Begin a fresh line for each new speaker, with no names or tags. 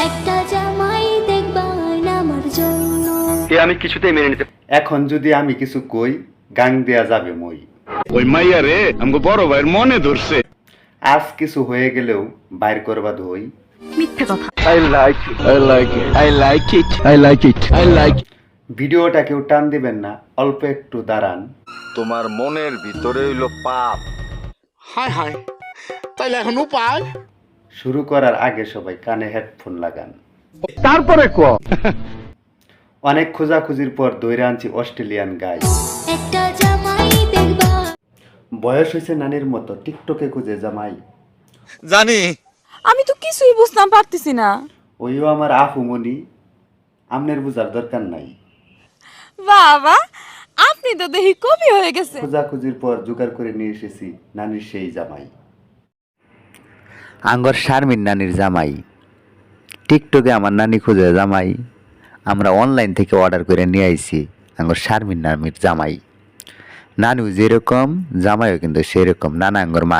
একটা জামাই দেখবা আমার জন্য।
আমি কিছুতেই মেনে নিতে।
এখন যদি আমি কিছু কই গাং দেয়া যাবে মই।
ওই মাইয়া রে আমগো বড় ভাইয়ের মনে ধরছে।
আজ কিছু হয়ে গেলেও বাইর করবা দই।
মিথ্যে কথা।
I like it. I like it. I like it. I like it. I like it.
ভিডিওটা কেউ টান দিবেন না, অল্প একটু দাঁড়ান।
তোমার মনের ভিতরে হইল পাপ।
হায় হায়, তাইলে এখন উপায়?
শুরু করার আগে সবাই কানে হেডফোন লাগান।
তারপরে ক
অনেক খোঁজাখুঁজির পর দইরা আনছি অস্ট্রেলিয়ান গাই।
একটা জামাই দেখবা।
বয়স হয়েছে নানির মতো, টিকটকে খুঁজে জামাই।
জানি
আমি তো কিছুই বুঝতাম পারতেছি না।
ওইও আমার আফুমনি, আমনের বুঝার দরকার নাই।
বাবা, আপনি তো দেখি কবি হয়ে গেছে।
খোঁজাখুঁজির পর জোগাড় করে নিয়ে এসেছি নানির সেই জামাই। আঙ্গর শারমিন নানির জামাই। টিকটকে আমার নানি খুঁজে জামাই, আমরা অনলাইন থেকে অর্ডার করে নিয়ে আইছি আঙ্গর শারমিন নানির জামাই। নানু যেরকম জামাইও কিন্তু সেরকম, নানা আঙ্গর মা।